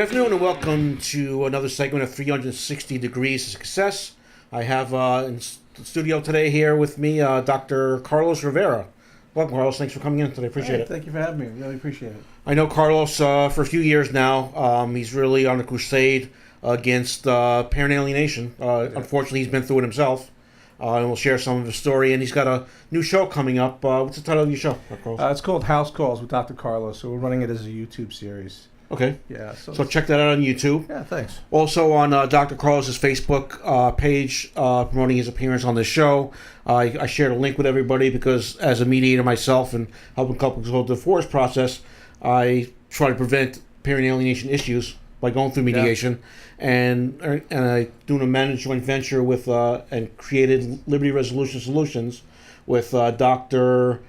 Good afternoon and welcome to another segment of 360 Degrees of Success. I have in the studio today here with me Dr. Carlos Rivera. Welcome, Carlos. Thanks for coming in today. Appreciate it. Thank you for having me. Really appreciate it. I know Carlos for a few years now. He's really on a crusade against parent alienation. Unfortunately, he's been through it himself. And we'll share some of his story. And he's got a new show coming up. What's the title of your show, Carlos? It's called House Calls with Dr. Carlos. So we're running it as a YouTube series. Okay. Yeah. So check that out on YouTube. Yeah, thanks. Also on Dr. Carlos's Facebook page, promoting his appearance on this show. I shared a link with everybody because as a mediator myself and helping couples go through the divorce process, I try to prevent parent alienation issues by going through mediation. Yeah. And I doing a managed joint venture with and created Liberty Resolution Solutions with Dr.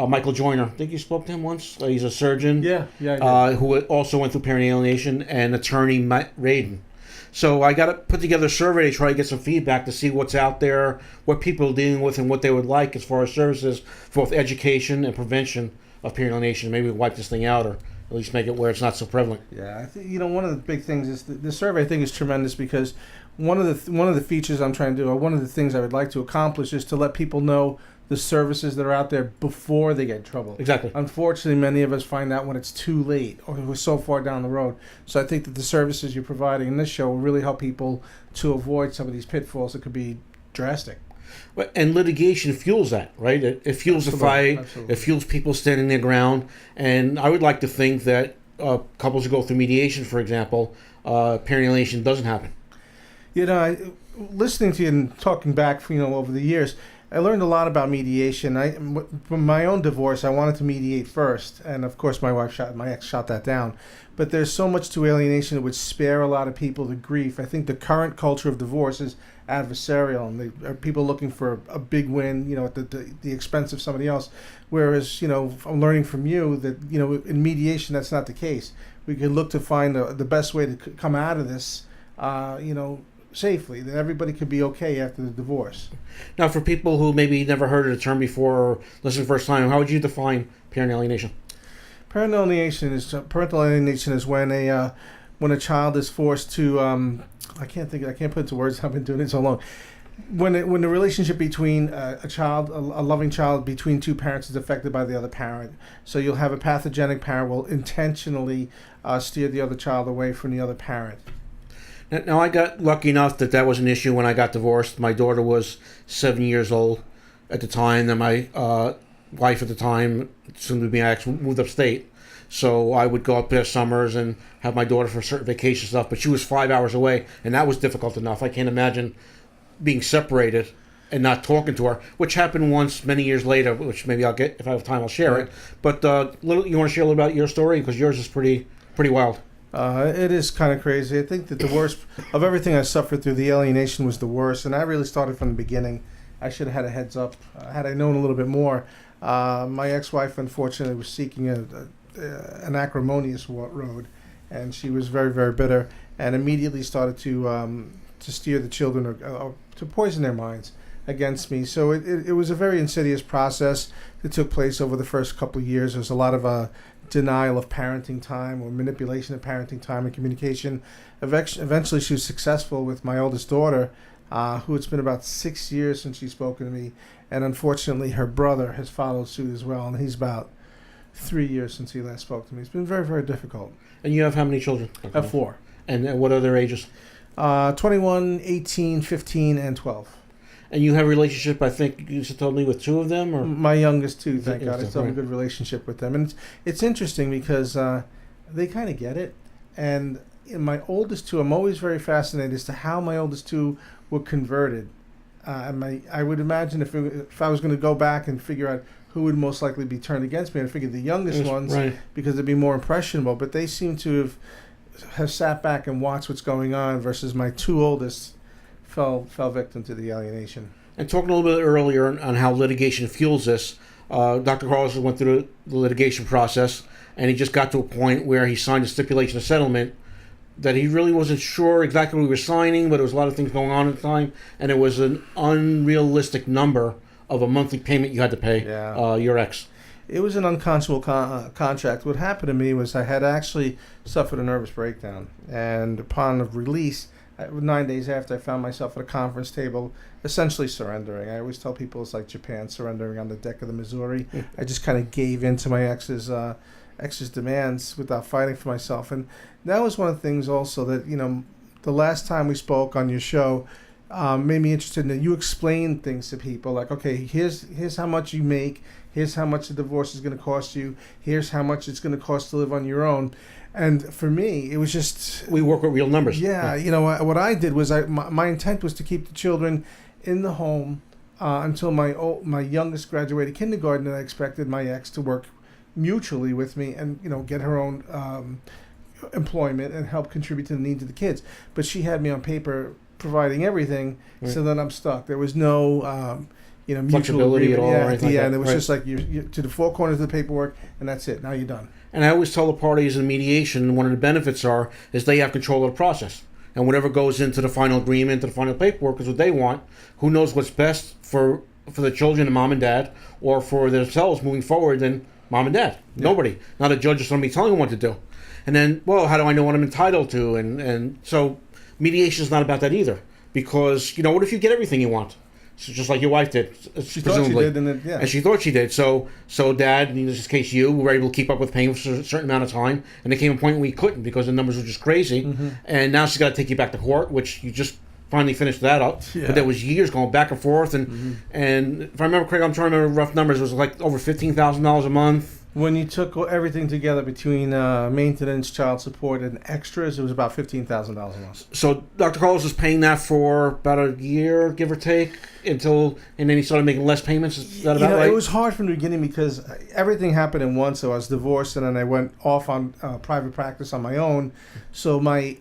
Michael Joyner. I think you spoke to him once. He's a surgeon. Who also went through parent alienation, and attorney Matt Radin. So I got to put together a survey to try to get some feedback to see what's out there, what people are dealing with, and what they would like as far as services for both education and prevention of parent alienation. Maybe wipe this thing out, or at least make it where it's not so prevalent. Yeah, I think one of the big things is the survey. I think is tremendous because one of the features I'm trying to do, or one of the things I would like to accomplish, is to let people know the services that are out there before they get in trouble. Exactly. Unfortunately, many of us find out when it's too late or we're so far down the road. So I think that the services you're providing in this show will really help people to avoid some of these pitfalls that could be drastic. And litigation fuels that, right? It fuels the fight. Absolutely. It fuels people standing their ground. And I would like to think that couples who go through mediation, for example, parent alienation doesn't happen. You know, listening to you and talking back, over the years, I learned a lot about mediation. From my own divorce, I wanted to mediate first, and of course, my ex shot that down. But there's so much to alienation that would spare a lot of people the grief. I think the current culture of divorce is adversarial, and they are people looking for a big win, at the expense of somebody else. Whereas, I'm learning from you that, in mediation, that's not the case. We could look to find the best way to come out of this, safely, that everybody could be okay after the divorce. Now, for people who maybe never heard of the term before or listened the first time, how would you define parent alienation? Parental alienation is when a child is forced to I can't put it into words. I've been doing it so long. When the relationship between a loving child between two parents is affected by the other parent. So you'll have a pathogenic parent will intentionally steer the other child away from the other parent. Now, I got lucky enough that was an issue when I got divorced. My daughter was 7 years old at the time, and my wife at the time, soon to be my ex, moved upstate. So I would go up there summers and have my daughter for certain vacation stuff, but she was 5 hours away, and that was difficult enough. I can't imagine being separated and not talking to her, which happened once many years later, which maybe I'll get, if I have time, I'll share it. But you want to share a little about your story? Because yours is pretty wild. It is kind of crazy. I think that the worst of everything I suffered through, the alienation was the worst, and I really started from the beginning. I should have had a heads up. Had I known a little bit more. My ex-wife, unfortunately, was seeking an acrimonious road, and she was very, very bitter, and immediately started to steer the children or to poison their minds against me. So it was a very insidious process that took place over the first couple of years. There was a lot of denial of parenting time or manipulation of parenting time and communication. Eventually she was successful with my oldest daughter, who it's been about 6 years since she's spoken to me, and unfortunately her brother has followed suit as well, and he's about 3 years since he last spoke to me. It's been very, very difficult. And you have how many children? I have 4. And what are their ages? 21, 18, 15, and 12. And you have a relationship, I think you just told me, with 2 of them? Or my youngest 2, thank God. I still have a good relationship with them. And it's interesting because they kind of get it. And in my oldest 2, I'm always very fascinated as to how my oldest 2 were converted. I would imagine if I was going to go back and figure out who would most likely be turned against me, I'd figure the youngest ones, right, because they'd be more impressionable. But they seem to have sat back and watched what's going on versus my 2 oldest fell victim to the alienation. And talking a little bit earlier on how litigation fuels this, Dr. Carlos went through the litigation process, and he just got to a point where he signed a stipulation of settlement that he really wasn't sure exactly what he was signing, but there was a lot of things going on at the time, and it was an unrealistic number of a monthly payment you had to pay your ex. It was an unconscionable contract. What happened to me was I had actually suffered a nervous breakdown, and upon release, 9 days after, I found myself at a conference table, essentially surrendering. I always tell people it's like Japan surrendering on the deck of the Missouri. I just kind of gave in to my ex's demands without fighting for myself, and that was one of the things also that the last time we spoke on your show. Made me interested in that you explain things to people like, okay, here's how much you make, here's how much the divorce is going to cost you, here's how much it's going to cost to live on your own. And for me, it was just... We work with real numbers. Yeah, what I did was my intent was to keep the children in the home until my youngest graduated kindergarten, and I expected my ex to work mutually with me and, get her own employment and help contribute to the needs of the kids. But she had me on paper providing everything, right. So then I'm stuck. There was no, mutual flexibility at all. Yeah, or anything yeah, like and it was right. just like you to the four corners of the paperwork, and that's it. Now you're done. And I always tell the parties in mediation, one of the benefits is they have control of the process, and whatever goes into the final agreement, to the final paperwork, is what they want. Who knows what's best for the children and mom and dad, or for themselves moving forward than mom and dad? Yeah. Nobody. Not a judge or somebody telling them what to do. And then, well, how do I know what I'm entitled to? And so mediation is not about that either. Because, what if you get everything you want? So just like your wife did, she presumably. Thought she did, and she thought she did. So Dad, in this case you, were able to keep up with paying for a certain amount of time. And there came a point when we couldn't because the numbers were just crazy. Mm-hmm. And now she's got to take you back to court, which you just finally finished that up. Yeah. But there was years going back and forth. And if I remember correctly, I'm trying to remember rough numbers, it was like over $15,000 a month. When you took everything together between maintenance, child support, and extras, it was about $15,000 a month. So Dr. Carlos was paying that for about a year, give or take, and then he started making less payments. Is that about right? It was hard from the beginning because everything happened in one. So I was divorced, and then I went off on private practice on my own. So my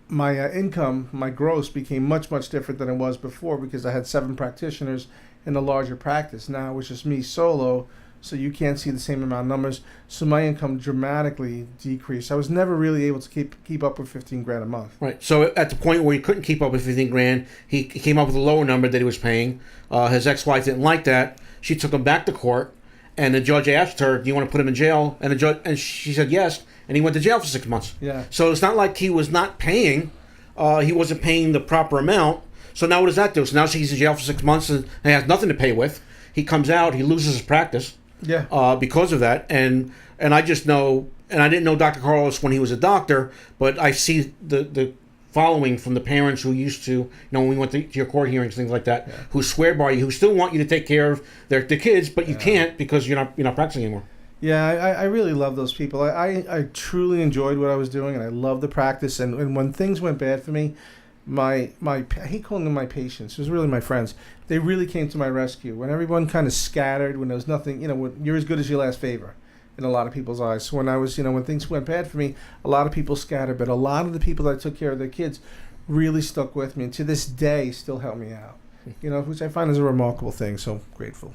income, my gross, became much, much different than it was before because I had 7 practitioners in a larger practice. Now it was just me solo. So you can't see the same amount of numbers. So my income dramatically decreased. I was never really able to keep up with $15,000 a month. Right. So at the point where he couldn't keep up with $15,000, he came up with a lower number that he was paying. His ex-wife didn't like that. She took him back to court, and the judge asked her, "Do you want to put him in jail?" And she said yes, and he went to jail for 6 months. Yeah. So it's not like he was not paying. He wasn't paying the proper amount. So now what does that do? So now he's in jail for 6 months and he has nothing to pay with. He comes out, he loses his practice. Yeah. Because of that, and I just know, and I didn't know Dr. Carlos when he was a doctor, but I see the following from the parents who used to, when we went to your court hearings, things like that, who swear by you, who still want you to take care of their kids, but you can't because you're not practicing anymore. Yeah, I really love those people. I truly enjoyed what I was doing, and I love the practice. And when things went bad for me, I hate calling them my patients. It was really my friends. They really came to my rescue. When everyone kind of scattered, when there was nothing, when you're as good as your last favor in a lot of people's eyes. So when I was, when things went bad for me, a lot of people scattered, but a lot of the people that took care of their kids really stuck with me, and to this day still help me out. Which I find is a remarkable thing. So grateful.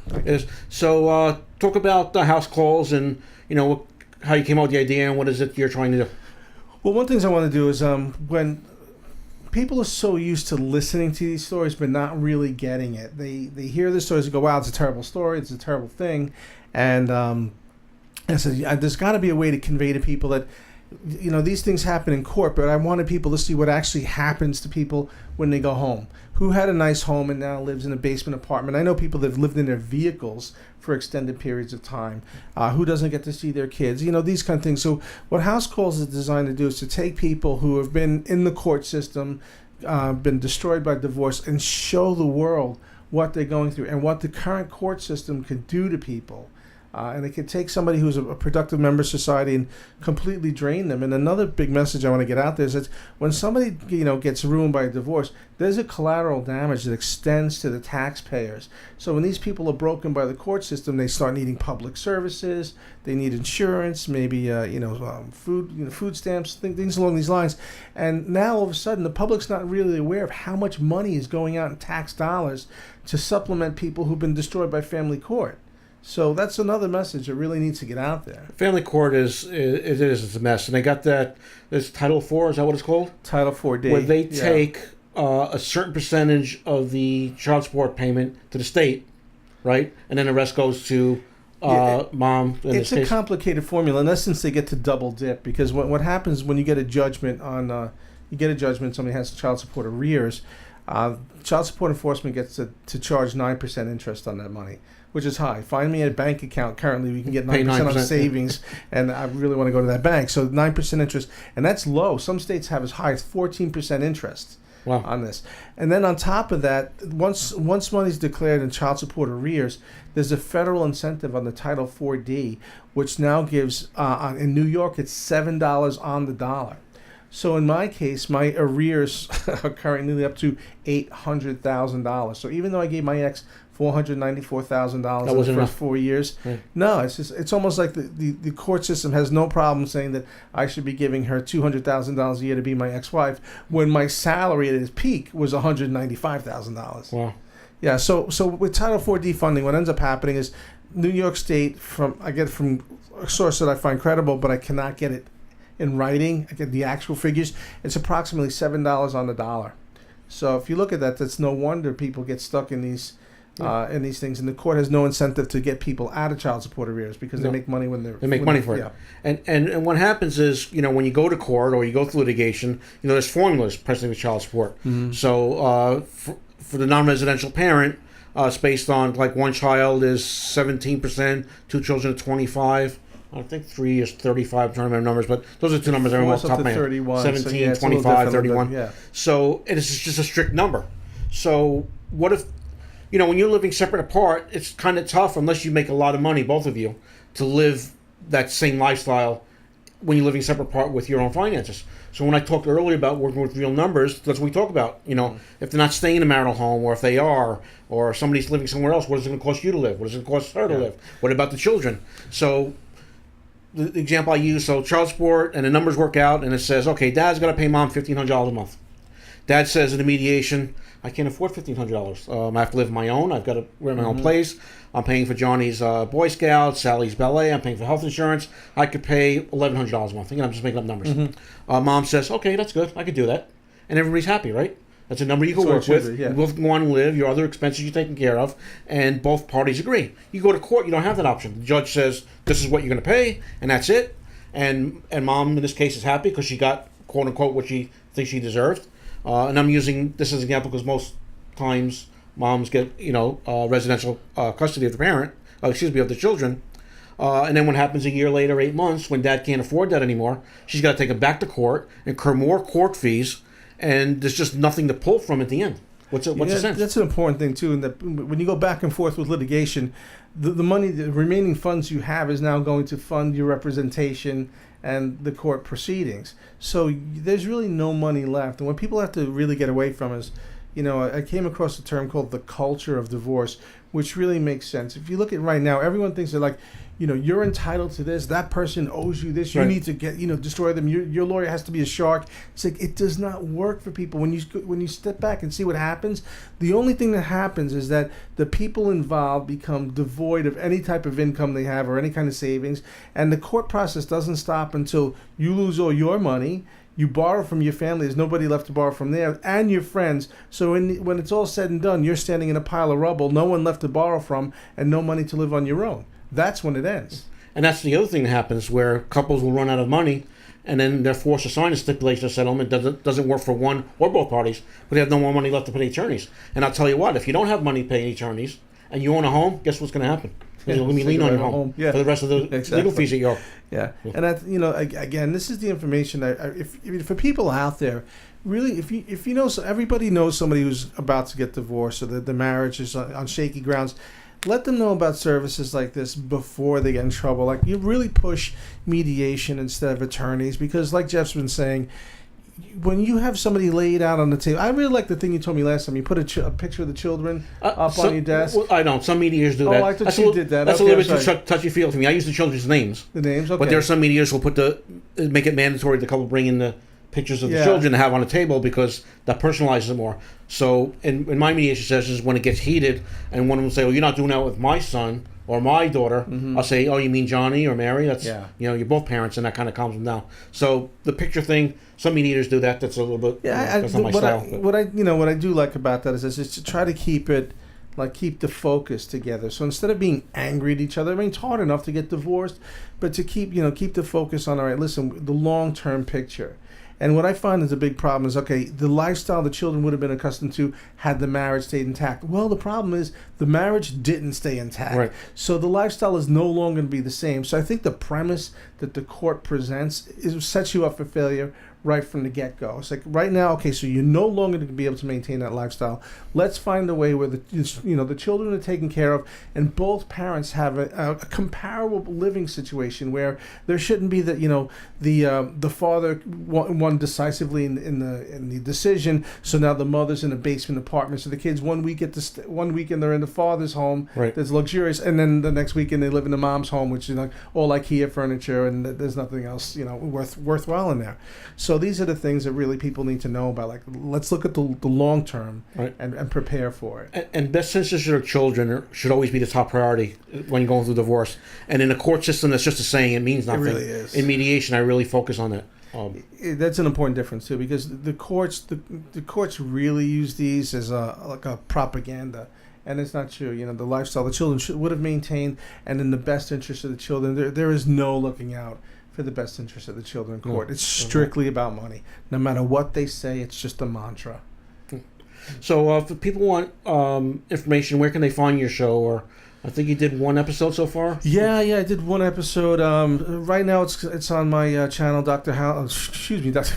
So talk about the house calls and how you came up with the idea and what is it you're trying to do. Well, one thing I want to do is when people are so used to listening to these stories but not really getting it. They hear the stories and go, wow, it's a terrible story, it's a terrible thing. And I said, there's got to be a way to convey to people that, these things happen in court, but I wanted people to see what actually happens to people when they go home. Who had a nice home and now lives in a basement apartment. I know people that have lived in their vehicles for extended periods of time. Who doesn't get to see their kids? These kind of things. So what House Calls is designed to do is to take people who have been in the court system, been destroyed by divorce, and show the world what they're going through and what the current court system can do to people. And it can take somebody who's a productive member of society and completely drain them. And another big message I want to get out there is that when somebody gets ruined by a divorce, there's a collateral damage that extends to the taxpayers. So when these people are broken by the court system, they start needing public services, they need insurance, maybe food stamps, things along these lines. And now all of a sudden, the public's not really aware of how much money is going out in tax dollars to supplement people who've been destroyed by family court. So that's another message that really needs to get out there. Family court it's a mess, and they got that. There's Title IV. Is that what it's called? Title IV-D. Where they take a certain percentage of the child support payment to the state, right, and then the rest goes to mom in It's this a case? complicated formula. In essence, they get to double dip because what happens when you get a judgment on somebody has child support arrears. Child support enforcement gets to charge 9% interest on that money, which is high. Find me a bank account currently. We can get 9% on savings, and I really want to go to that bank. So 9% interest, and that's low. Some states have as high as 14% interest. Wow. On this. And then on top of that, once money's declared in child support arrears, there's a federal incentive on the Title 4D, which now gives, in New York, it's $7 on the dollar. So in my case, my arrears are currently up to $800,000. So even though I gave my ex $494,000 in the first 4 years. Right. No, it's almost like the court system has no problem saying that I should be giving her $200,000 a year to be my ex-wife when my salary at its peak was $195,000. Wow. Yeah. So with Title 4D funding, what ends up happening is New York State I get it from a source that I find credible, but I cannot get it in writing. I get the actual figures. It's approximately $7 on the dollar. So if you look at that, that's no wonder people get stuck in these things, and the court has no incentive to get people out of child support arrears because they make money when they make money for it. And what happens is, when you go to court or you go through litigation, there's formulas presently with child support. Mm-hmm. So for the non-residential parent, it's based on like one child is 17%, two children are 25. I think 3 is 35. I'm trying to remember numbers, but those are two numbers I remember off the top of my head. 17, 25, 31. So it's just a strict number. So what if, when you're living separate apart, it's kind of tough unless you make a lot of money, both of you, to live that same lifestyle when you're living separate apart with your own finances. So when I talked earlier about working with real numbers, that's what we talk about. If they're not staying in a marital home, or if they are, or somebody's living somewhere else, what is it going to cost you to live? What is it going to cost her to live? What about the children? So the example I use, so child support, and the numbers work out, and it says, okay, dad's got to pay mom $1,500 a month. Dad says in the mediation, I can't afford $1,500. I have to live on my own. I've got to rent my own place. I'm paying for Johnny's Boy Scouts, Sally's ballet. I'm paying for health insurance. I could pay $1,100 a month. I'm just making up numbers. Mom says, okay, that's good. I could do that. And everybody's happy, right? That's a number you can work with. You both want to live. Your other expenses you're taking care of. And both parties agree. You go to court, you don't have that option. The judge says, this is what you're going to pay, and that's it. And mom, in this case, is happy because she got, quote unquote, what she thinks she deserved. And I'm using this as an example because most times moms get, residential custody of the parent, of the children. And then what happens a year later, 8 months, when dad can't afford that anymore, she's got to take him back to court, incur more court fees, and there's just nothing to pull from at the end. What's the sense? That's an important thing, too, in that when you go back and forth with litigation, the money, the remaining funds you have is now going to fund your representation and the court proceedings. So there's really no money left. And what people have to really get away from is, I came across a term called the culture of divorce, which really makes sense. If you look at right now, everyone thinks they're like, you're entitled to this. That person owes you this. You need to get, destroy them. Your lawyer has to be a shark. It's like, it does not work for people. When you step back and see what happens, the only thing that happens is that the people involved become devoid of any type of income they have or any kind of savings. And the court process doesn't stop until you lose all your money. You borrow from your family. There's nobody left to borrow from there, and your friends. So when it's all said and done, you're standing in a pile of rubble, no one left to borrow from, and no money to live on your own. That's when it ends. And that's the other thing that happens, where couples will run out of money, and then they're forced to sign a stipulation of settlement that doesn't work for one or both parties, but they have no more money left to pay attorneys. And I'll tell you what, if you don't have money paying attorneys, and you own a home, guess what's going to happen? You're going to be leaning on your home for the rest of the legal fees that you owe. Yeah, and that, again, this is the information that if for people out there, really, if you know, everybody knows somebody who's about to get divorced or the marriage is on shaky grounds, let them know about services like this before they get in trouble. Like, you really push mediation instead of attorneys, because like Jeff's been saying, when you have somebody laid out on the table, I really like the thing you told me last time. You put a picture of the children up on your desk. Well, I don't. Some mediators do that. Oh, I thought you did that. That's a little bit too touchy-feely for me. I use the children's names. The names, okay. But there are some mediators who will make it mandatory the couple bring in the pictures of the children to have on the table because that personalizes it more. So in my mediation sessions, when it gets heated and one of them say, well, you're not doing that with my son or my daughter, I'll say, oh, you mean Johnny or Mary? That's you're both parents, and that kind of calms them down. So the picture thing, some mediators do that. That's a little bit that's not my style. What I do like about that is to try to keep it like keep the focus together. So instead of being angry at each other, I mean, it's hard enough to get divorced, but to keep the focus on, all right, listen, the long-term picture. And what I find is a big problem is, okay, the lifestyle the children would have been accustomed to had the marriage stayed intact. Well, the problem is the marriage didn't stay intact. Right. So the lifestyle is no longer going to be the same. So I think the premise that the court presents sets you up for failure right from the get-go. It's like, right now, okay, so you're no longer going to be able to maintain that lifestyle. Let's find a way where the children are taken care of, and both parents have a comparable living situation where there shouldn't be the father won decisively in the decision. So now the mother's in a basement apartment. So the kids one weekend they're in the father's home, Right. that's luxurious, and then the next weekend they live in the mom's home, which is like all IKEA furniture, and there's nothing else worthwhile in there. So these are the things that really people need to know about. Like, let's look at the long term, Right. and prepare for it. And best interests of children should always be the top priority when you're going through divorce. And in a court system, that's just a saying; it means nothing. It really is. In mediation, I really focus on that. That's an important difference too, because the courts really use these as a propaganda. And it's not true. The lifestyle the children would have maintained, and in the best interest of the children, there is no looking out for the best interest of the children in court. It's strictly about money. No matter what they say, it's just a mantra. So if people want information, where can they find your show? Or I think you did one episode so far. Yeah, I did one episode. Right now, it's on my channel, Dr. Carlos Rivera,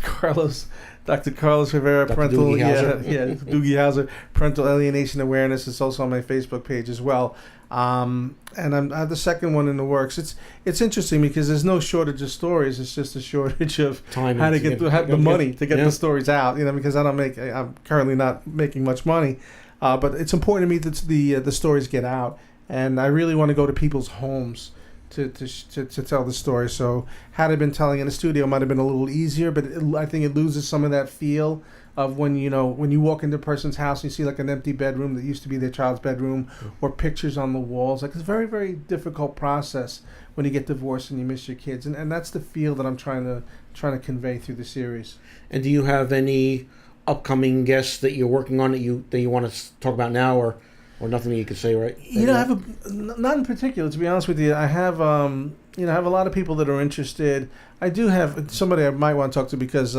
Dr. Parental. Doogie Howser. Doogie Howser, Parental Alienation Awareness. It's also on my Facebook page as well. And I have the second one in the works. It's interesting because there's no shortage of stories. It's just a shortage of Time how to have the money to get yeah. the stories out. Because I'm currently not making much money, but it's important to me that the stories get out, and I really want to go to people's homes to tell the story. So had I been telling in the studio, it might have been a little easier, but I think it loses some of that feel of when you walk into a person's house and you see like an empty bedroom that used to be their child's bedroom, or pictures on the walls. Like, it's a very, very difficult process when you get divorced and you miss your kids, and that's the feel that I'm trying to convey through the series. And do you have any upcoming guests that you're working on that you want to talk about now, or nothing that you could say, right? I have not in particular, to be honest with you. I have I have a lot of people that are interested. I do have somebody I might want to talk to, because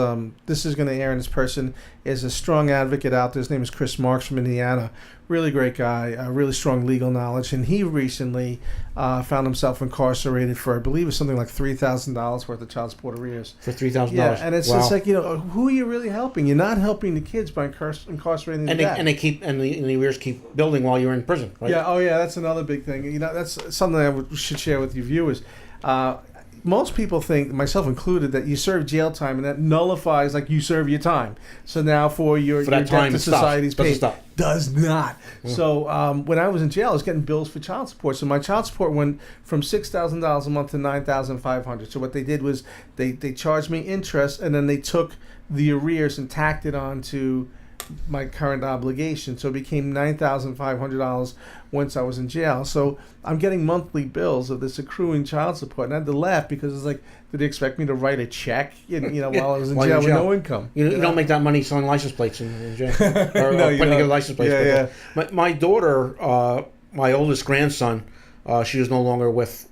this is going to air, and this person is a strong advocate out there. His name is Chris Marks from Indiana. Really great guy, really strong legal knowledge, and he recently found himself incarcerated for, I believe, it's something like $3,000 worth of child support arrears. For $3,000. Yeah, and it's Wow. just like, who are you really helping? You're not helping the kids by incarcerating them. And the arrears keep building while you're in prison, right? Yeah. Oh, yeah. That's another big thing. That's something I should share with your viewers. Most people think, myself included, that you serve jail time and that nullifies, like, you serve your time. So now for your that debt time, to it stops. society's Doesn't paid. stop. Does not. Yeah. So when I was in jail, I was getting bills for child support. So my child support went from $6,000 a month to $9,500. So what they did was they charged me interest, and then they took the arrears and tacked it on to my current obligation. So it became $9,500 once I was in jail. So I'm getting monthly bills of this accruing child support, and I had to laugh because it's like, did they expect me to write a check? While I was in jail with no income. You don't make that money selling license plates in jail, or No, putting together license plates. Yeah, My daughter, my oldest grandson, she was no longer with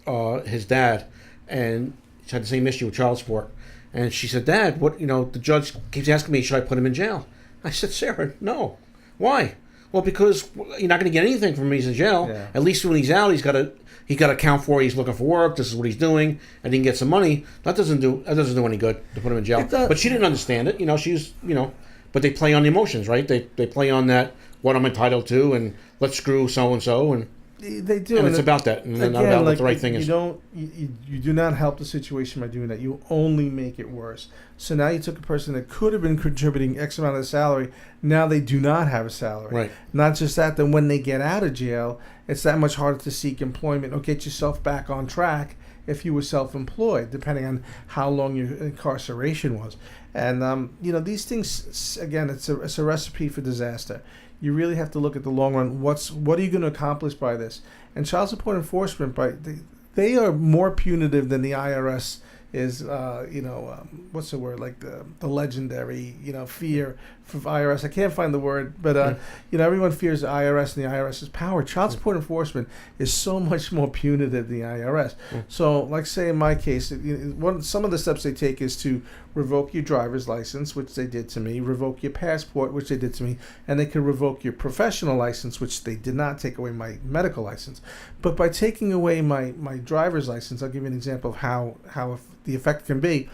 his dad, and she had the same issue with child support. And she said, "Dad, what? The judge keeps asking me, should I put him in jail?" I said, "Sarah, no. Why?" "Well, because you're not going to get anything from him. He's in jail. Yeah. At least when he's out, he's got to account for. He's looking for work. This is what he's doing, and he can get some money. That doesn't do any good to put him in jail." But she didn't understand it. She's but they play on the emotions, right? They play on that, what I'm entitled to, and let's screw so and so, and they do. And it's about that, and again, not about like, what the right thing is. You do not help the situation by doing that. You only make it worse. So now you took a person that could have been contributing X amount of the salary. Now they do not have a salary. Right. Not just that, then when they get out of jail, it's that much harder to seek employment or get yourself back on track if you were self-employed, depending on how long your incarceration was. And these things, again, it's a recipe for disaster. You really have to look at the long run. What are you going to accomplish by this? And child support enforcement, they are more punitive than the IRS is. What's the word? Like the legendary, fear for IRS. I can't find the word, but everyone fears the IRS and the IRS's power. Child support enforcement is so much more punitive than the IRS. So, like say in my case, some of the steps they take is to revoke your driver's license, which they did to me, revoke your passport, which they did to me, and they could revoke your professional license, which they did not take away my medical license. But by taking away my driver's license, I'll give you an example of how the effect can be.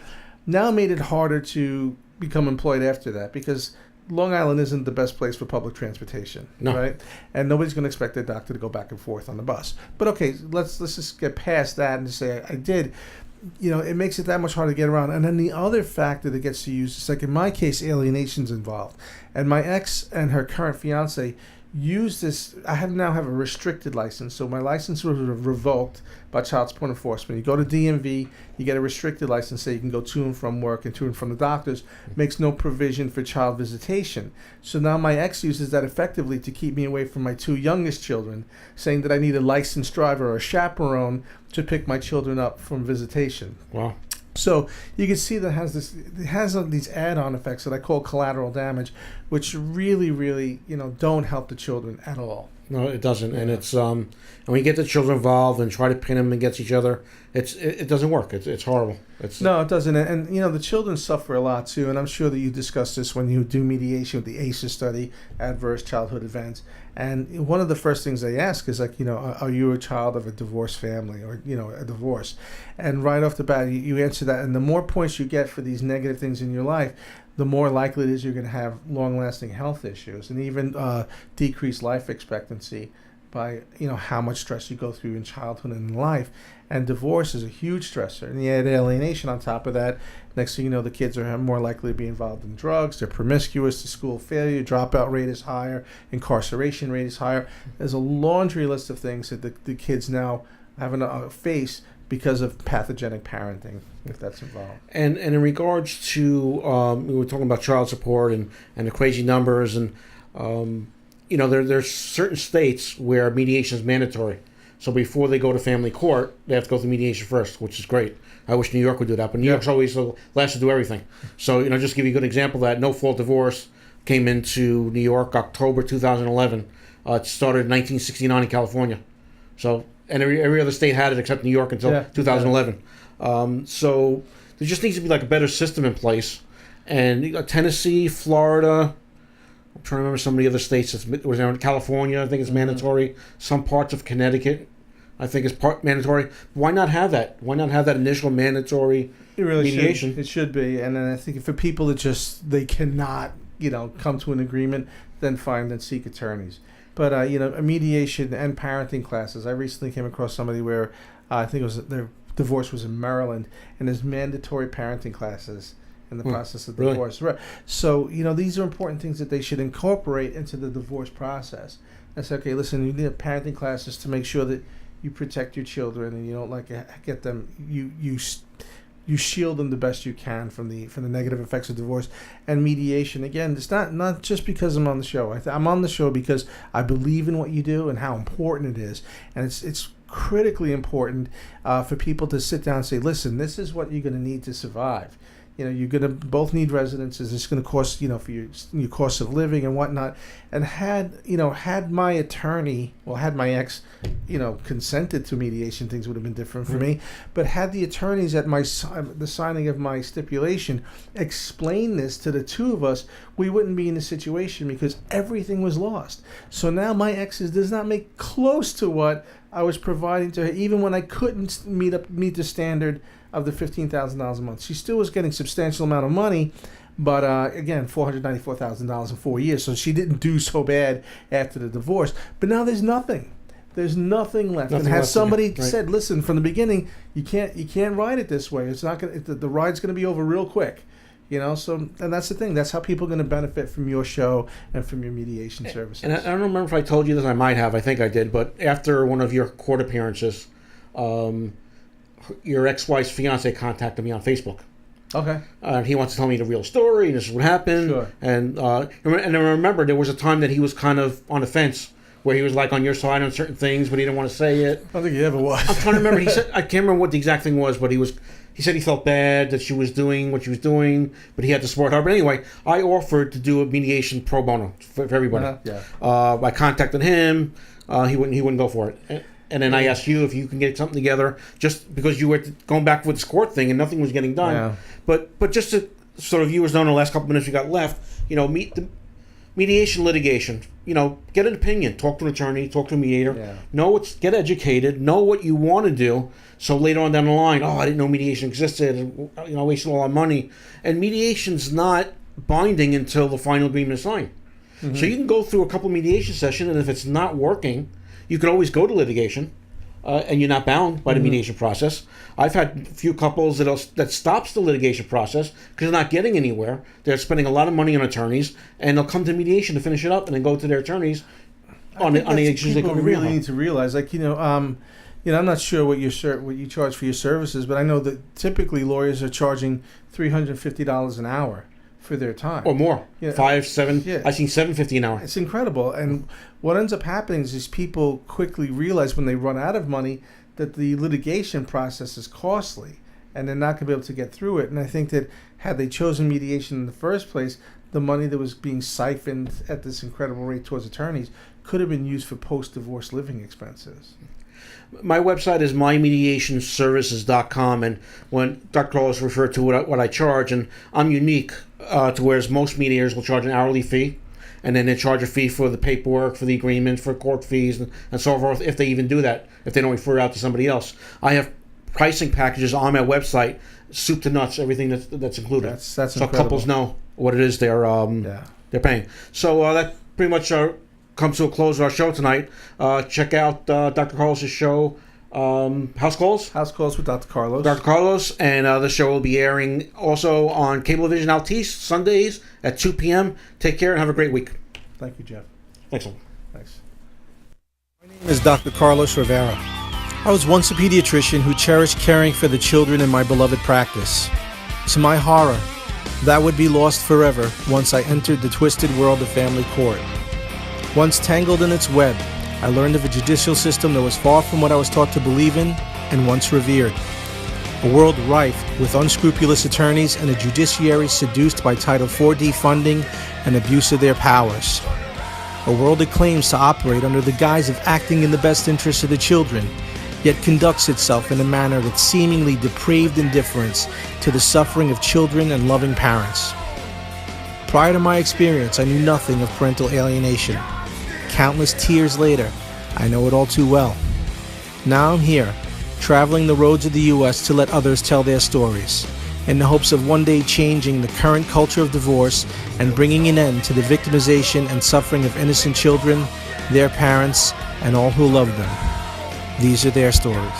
Now made it harder to become employed after that, because Long Island isn't the best place for public transportation, right? And nobody's going to expect their doctor to go back and forth on the bus. But okay, let's just get past that and just say I did. It makes it that much harder to get around. And then the other factor that gets to use is, like in my case, alienation's involved. And my ex and her current fiance use this. I now have a restricted license, so my license was revoked by child support enforcement. You go to DMV, you get a restricted license, so you can go to and from work and to and from the doctors. Makes no provision for child visitation. So now my ex uses that effectively to keep me away from my two youngest children, saying that I need a licensed driver or a chaperone to pick my children up from visitation. Wow. So you can see that it has these add-on effects that I call collateral damage, which really, really, don't help the children at all. No, it doesn't, and it's and when you get the children involved and try to pin them against each other, it doesn't work. It's horrible. No, it doesn't, and the children suffer a lot too. And I'm sure that you discussed this when you do mediation with the ACEs study, adverse childhood events. And one of the first things they ask is like, are you a child of a divorced family or a divorce? And right off the bat, you answer that, and the more points you get for these negative things in your life, the more likely it is you're going to have long-lasting health issues and even decreased life expectancy by how much stress you go through in childhood and in life. And divorce is a huge stressor, and you add alienation on top of that. Next thing you know, the kids are more likely to be involved in drugs. They're promiscuous. The school failure, dropout rate is higher. Incarceration rate is higher. There's a laundry list of things that the kids now have to face because of pathogenic parenting, if that's involved. And in regards to, we were talking about child support and the crazy numbers, and there's certain states where mediation is mandatory. So before they go to family court, they have to go through mediation first, which is great. I wish New York would do that, but New York's always the last to do everything. So, just to give you a good example of that, no-fault divorce came into New York October 2011. It started in 1969 in California. So, and every other state had it except New York until 2011. So there just needs to be like a better system in place. And Tennessee, Florida, I'm trying to remember some of the other states. California, I think it's mandatory. Some parts of Connecticut, I think is mandatory. Why not have that? Why not have that initial mandatory mediation? It should be. And then I think for people that they cannot, come to an agreement, then fine, then seek attorneys. But, a mediation and parenting classes. I recently came across somebody where I think their divorce was in Maryland, and there's mandatory parenting classes in the process of divorce. Really? Right. So, these are important things that they should incorporate into the divorce process. And say, okay, listen, you need parenting classes to make sure that you protect your children and you don't get them, you shield them the best you can from the negative effects of divorce. And mediation, again, it's not just because I'm on the show. I'm on the show because I believe in what you do and how important it is. And it's critically important for people to sit down and say, listen, this is what you're going to need to survive. You're going to both need residences. It's going to cost, for your cost of living and whatnot. And had my attorney, had my ex, consented to mediation, things would have been different for me. But had the attorneys at the signing of my stipulation explained this to the two of us, we wouldn't be in this situation because everything was lost. So now my ex does not make close to what I was providing to her, even when I couldn't meet the standard of the $15,000 a month. She still was getting substantial amount of money, but again, $494,000 in 4 years. So she didn't do so bad after the divorce. But now there's nothing. There's nothing left. And has somebody said, listen, from the beginning, you can't ride it this way. It's not gonna. The ride's going to be over real quick. So, and that's the thing. That's how people are going to benefit from your show and from your mediation services. And I don't remember if I told you this. I might have. I think I did. But after one of your court appearances, your ex-wife's fiance contacted me on Facebook. Okay. He wants to tell me the real story, and this is what happened. Sure. And I remember there was a time that he was kind of on the fence, where he was like on your side on certain things, but he didn't want to say it. I don't think he ever was. I'm trying to remember. He said, I can't remember what the exact thing was, but he he said he felt bad that she was doing what she was doing, but he had to support her. But anyway, I offered to do a mediation pro bono for everybody. I contacted him. He wouldn't go for it. And then I asked you if you can get something together, just because you were going back with this court thing and nothing was getting done. Yeah. But just to sort of viewers know in the last couple minutes we got left, meet the mediation litigation. Get an opinion, talk to an attorney, talk to a mediator. Yeah. Get educated, know what you want to do. So later on down the line, I didn't know mediation existed, and I wasted all our money. And mediation's not binding until the final agreement is signed. Mm-hmm. So you can go through a couple mediation sessions, and if it's not working, you can always go to litigation, and you're not bound by the mediation process. I've had a few couples that stops the litigation process because they're not getting anywhere. They're spending a lot of money on attorneys, and they'll come to mediation to finish it up, and then go to their attorneys on the issues they people can really need to realize. I'm not sure what you charge for your services, but I know that typically lawyers are charging $350 an hour for their time or more. 5, 7. Yeah. I've seen $750 an hour. It's incredible. And what ends up happening is people quickly realize when they run out of money that the litigation process is costly and they're not going to be able to get through it. And I think that had they chosen mediation in the first place, the money that was being siphoned at this incredible rate towards attorneys could have been used for post-divorce living expenses. My website is mymediationservices.com, and when Dr. Carlos referred to what I charge, and I'm unique to whereas most mediators will charge an hourly fee, and then they charge a fee for the paperwork, for the agreement, for court fees, and so forth, if they even do that, if they don't refer it out to somebody else. I have pricing packages on my website, soup to nuts, everything that's included. That's so incredible. Couples know what it is they're paying. So that pretty much comes to a close of our show tonight. Check out Dr. Carlos' show, House Calls. House Calls with Dr. Carlos. Dr. Carlos, and the show will be airing also on Cablevision Altice Sundays at 2 p.m. Take care and have a great week. Thank you, Jeff. Thanks. Thanks. My name is Dr. Carlos Rivera. I was once a pediatrician who cherished caring for the children in my beloved practice. To my horror, that would be lost forever once I entered the twisted world of family court. Once tangled in its web, I learned of a judicial system that was far from what I was taught to believe in and once revered. A world rife with unscrupulous attorneys and a judiciary seduced by Title IV defunding and abuse of their powers. A world that claims to operate under the guise of acting in the best interests of the children, yet conducts itself in a manner with seemingly depraved indifference to the suffering of children and loving parents. Prior to my experience, I knew nothing of parental alienation. Countless tears later, I know it all too well. Now I'm here, traveling the roads of the U.S. to let others tell their stories, in the hopes of one day changing the current culture of divorce and bringing an end to the victimization and suffering of innocent children, their parents, and all who love them. These are their stories.